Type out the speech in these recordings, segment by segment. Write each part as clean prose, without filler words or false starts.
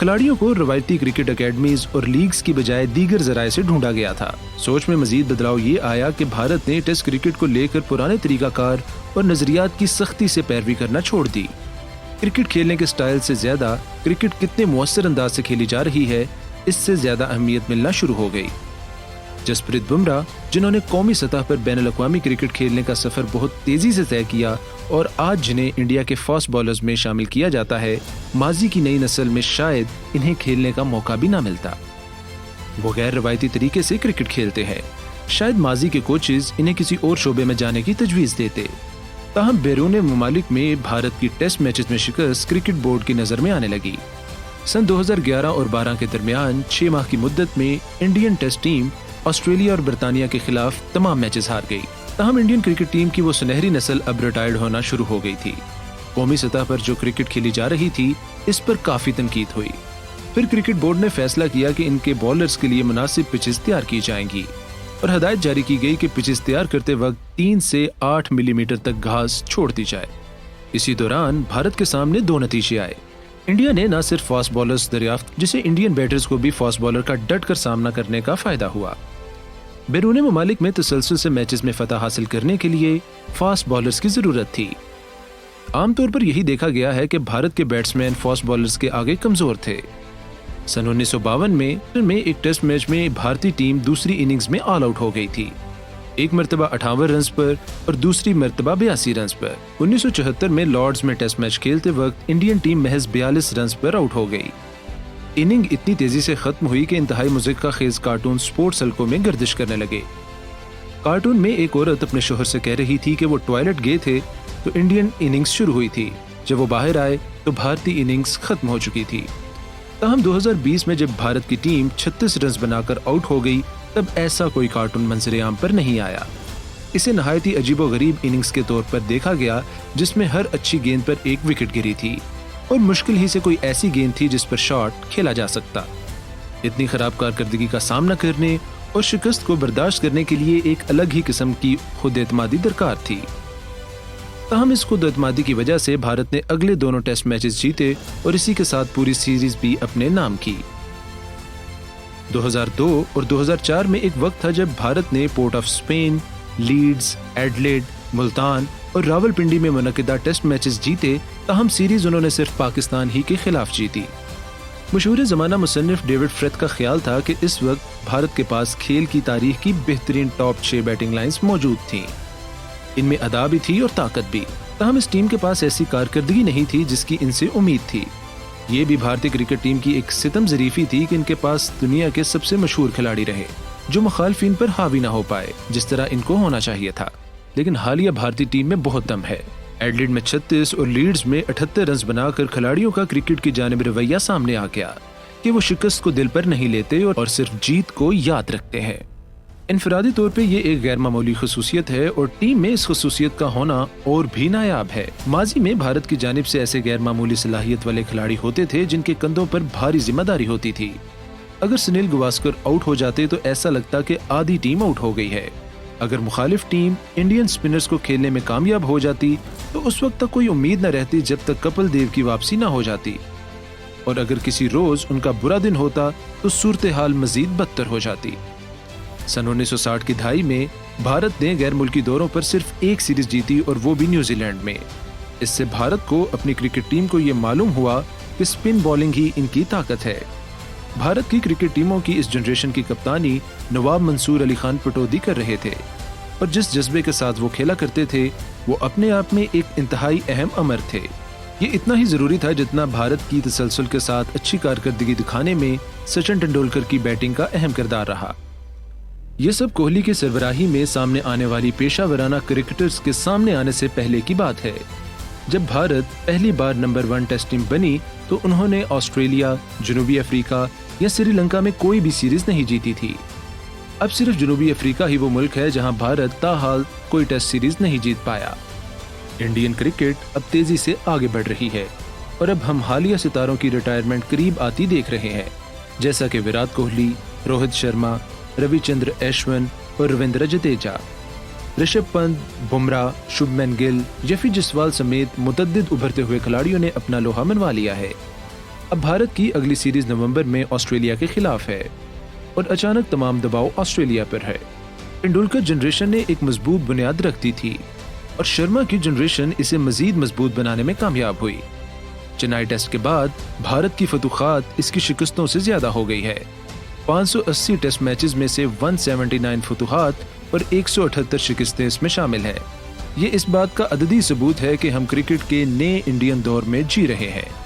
کھلاڑیوں کو روایتی کرکٹ اکیڈمیز اور لیگز کی بجائے دیگر ذرائع سے ڈھونڈا گیا تھا۔ سوچ میں مزید بدلاؤ یہ آیا کہ بھارت نے ٹیسٹ کرکٹ کو لے کر پرانے طریقہ کار اور نظریات کی سختی سے پیروی کرنا چھوڑ دی۔ کرکٹ کھیلنے کے سٹائل سے زیادہ کرکٹ کتنے مؤثر انداز سے کھیلی جا رہی ہے، اس سے زیادہ اہمیت ملنا شروع ہو گئی۔ جسپریت بمراہ، جنہوں نے قومی سطح پر بین الاقوامی کرکٹ کھیلنے کا سفر بہت تیزی سے طے کیا اور آج جنہیں انڈیا کے فاسٹ بالرز میں شامل کیا جاتا ہے، ماضی کی نئی نسل میں شاید انہیں کھیلنے کا موقع بھی نہ ملتا۔ وہ غیر روایتی طریقے سے کرکٹ کھیلتے ہیں، شاید ماضی کے کوچز انہیں کسی اور شعبے میں جانے کی تجویز دیتے۔ تاہم بیرون ممالک میں بھارت کی ٹیسٹ میچز میں شکست کرکٹ بورڈ کی نظر میں آنے لگی۔ سن 2011 اور 12 کے درمیان 6 ماہ کی مدت میں انڈین ٹیسٹ ٹیم آسٹریلیا اور برطانیہ کے خلاف تمام میچز ہار گئی۔ تاہم انڈین کرکٹ ٹیم کی وہ سنہری نسل اب ریٹائرڈ ہونا شروع ہو گئی تھی۔ قومی سطح پر جو کرکٹ کھیلی جا رہی تھی، اس پر کافی تنقید ہوئی۔ پھر کرکٹ بورڈ نے فیصلہ کیا کہ ان کے بولرز کے لیے مناسب پچز تیار کی جائیں گی اور ہدایت جاری کی گئی کہ پچز تیار کرتے وقت 3 سے 8 ملی میٹر تک گھاس چھوڑ دی جائے۔ اسی دوران بھارت کے سامنے 2 نتیجے آئے۔ انڈیا نے نہ صرف فاسٹ بالرز دریافت، جسے انڈین بیٹرز کو بھی فاسٹ بالر کا ڈٹ کر سامنا کرنے کا فائدہ ہوا۔ بیرون ممالک میں تسلسل سے میچز میں فتح حاصل کرنے کے لیے فاسٹ بالرز کی ضرورت تھی۔ عام طور پر یہی دیکھا گیا ہے کہ بھارت کے بیٹسمین فاسٹ بالرز کے آگے کمزور تھے۔ سن 1952 میں ایک ٹیسٹ میچ میں بھارتی ٹیم دوسری اننگز میں آل آؤٹ ہو گئی تھی، ایک مرتبہ 58 رنز پر اور دوسری مرتبہ 82 رنز پر۔ 1974 میں لارڈز میں ٹیسٹ میچ کھیلتے وقت انڈین ٹیم محض 42 رنز پر آؤٹ ہو گئی۔ اننگ اتنی تیزی سے ختم ہوئی کہ انتہائی مذکرہ خیز کارٹون سپورٹس حلقوں میں گردش کرنے لگے۔ کارٹون میں ایک عورت اپنے شوہر سے کہہ رہی تھی کہ وہ ٹوائلٹ گئے تھے تو انڈین اننگز شروع ہوئی تھی، جب وہ باہر آئے تو بھارتی اننگز ختم ہو چکی تھی۔ تاہم 2020 میں جب بھارت کی ٹیم 36 رنز بنا کر آؤٹ ہو گئی، تب ایسا کوئی کارٹون منظر عام پر نہیں آیا۔ اسے نہایتی عجیب و غریب اننگز کے طور پر دیکھا گیا، جس میں ہر اچھی گیند پر ایک وکٹ گری تھی اور مشکل ہی سے کوئی ایسی گیند تھی جس پر شاٹ کھیلا جا سکتا۔ اتنی خراب کارکردگی کا سامنا کرنے اور شکست کو برداشت کرنے کے لیے ایک الگ ہی قسم کی خود اعتمادی درکار تھی۔ تاہم اس خود اعتمادی کی وجہ سے بھارت نے اگلے دونوں ٹیسٹ میچز جیتے اور اسی کے ساتھ پوری سیریز بھی اپنے نام کی۔ 2002 اور 2004 میں ایک وقت تھا جب بھارت نے Port of Spain, Leeds, Adelaide, Multan اور راولپنڈی میں منعقدہ ٹیسٹ میچز جیتے، تاہم سیریز انہوں نے صرف پاکستان ہی کے خلاف جیتی۔ مشہور زمانہ مصنف ڈیوڈ فرتھ کا خیال تھا کہ اس وقت بھارت کے پاس کھیل کی تاریخ کی بہترین ٹاپ 6 بیٹنگ لائنز موجود تھیں۔ ان میں ادا بھی تھی اور طاقت بھی، تاہم اس ٹیم کے پاس ایسی کارکردگی نہیں تھی جس کی ان سے امید تھی۔ یہ بھی بھارتی کرکٹ ٹیم کی ایک ستم ظریفی تھی کہ ان کے پاس دنیا کے سب سے مشہور کھلاڑی رہے جو مخالفین پر حاوی نہ ہو پائے جس طرح ان کو ہونا چاہیے تھا۔ لیکن حالیہ بھارتی ٹیم میں بہت دم ہے۔ ایڈلیڈ میں 36 اور لیڈز میں 78 رنز بنا کر کھلاڑیوں کا کرکٹ کی جانب رویہ سامنے آ گیا کہ وہ شکست کو دل پر نہیں لیتے اور صرف جیت کو یاد رکھتے ہیں۔ انفرادی طور پہ یہ ایک غیر معمولی خصوصیت ہے اور ٹیم میں اس خصوصیت کا ہونا اور بھی نایاب ہے۔ ماضی میں بھارت کی جانب سے ایسے غیر معمولی صلاحیت والے کھلاڑی ہوتے تھے جن کے کندھوں پر بھاری ذمہ داری ہوتی تھی۔ اگر سنیل گواسکر آؤٹ ہو جاتے تو ایسا لگتا کہ آدھی ٹیم آؤٹ ہو گئی ہے۔ اگر مخالف ٹیم انڈین سپنرز کو کھیلنے میں کامیاب ہو جاتی تو اس وقت تک کوئی امید نہ رہتی جب تک کپل دیو کی واپسی نہ ہو جاتی، اور اگر کسی روز ان کا برا دن ہوتا تو صورتحال مزید بدتر ہو جاتی۔ سن 1960 کی دہائی میں بھارت نے غیر ملکی دوروں پر صرف ایک سیریز جیتی اور وہ بھی نیوزی لینڈ میں۔ اس سے بھارت کو اپنی کرکٹ ٹیم کو یہ معلوم ہوا کہ سپن بولنگ ہی ان کی طاقت ہے۔ بھارت کی کرکٹ ٹیموں کی اس جنریشن کی کپتانی نواب منصور علی خان پٹودی کر رہے تھے، اور جس جذبے کے ساتھ وہ کھیلا کرتے تھے وہ اپنے آپ میں ایک انتہائی اہم امر تھے۔ یہ اتنا ہی ضروری تھا جتنا بھارت کی تسلسل کے ساتھ اچھی کارکردگی دکھانے میں سچن ٹنڈولکر کی بیٹنگ کا اہم کردار رہا۔ یہ سب کوہلی کی سربراہی میں سامنے آنے والی پیشہ ورانہ کرکٹرز کے سامنے آنے سے پہلے کی بات ہے۔ جب بھارت پہلی بار نمبر 1 ٹیسٹ ٹیم بنی تو انہوں نے آسٹریلیا، جنوبی افریقہ یا سری لنکا میں کوئی بھی سیریز نہیں جیتی تھی۔ اب صرف جنوبی افریقہ ہی وہ ملک ہے جہاں بھارت تاحال کوئی ٹیسٹ سیریز نہیں جیت پایا۔ انڈین کرکٹ اب تیزی سے آگے بڑھ رہی ہے اور اب ہم حالیہ ستاروں کی ریٹائرمنٹ قریب آتی دیکھ رہے ہیں، جیسا کہ وراٹ کوہلی، روہت شرما، روی چندر ایشون اور رویندر جڈیجا، رشبھ پنت، بمراہ، شبمن گل، جیفی جسوال سمیت متعدد ابھرتے ہوئے کھلاڑیوں نے اپنا لوہا منوا لیا ہے۔ اب بھارت کی اگلی سیریز نومبر میں آسٹریلیا کے خلاف ہے اور اچانک تمام دباؤ آسٹریلیا پر ہے۔ ٹنڈولکر جنریشن نے ایک مضبوط بنیاد رکھ دی تھی اور شرما کی جنریشن اسے مزید مضبوط بنانے میں کامیاب ہوئی۔ چنائی ٹیسٹ کے بعد بھارت کی فتوحات اس کی شکستوں سے زیادہ ہو گئی ہے۔ 580 ٹیسٹ میچز میں سے 179 فتوحات اور 178 شکستیں اس میں شامل ہیں۔ یہ اس بات کا عددی ثبوت ہے کہ ہم کرکٹ کے نئے انڈین دور میں جی رہے ہیں۔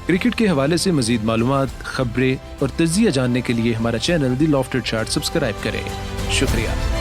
کرکٹ کے حوالے سے مزید معلومات، خبریں اور تجزیہ جاننے کے لیے ہمارا چینل دی لافٹر چارٹ سبسکرائب کریں۔ شکریہ۔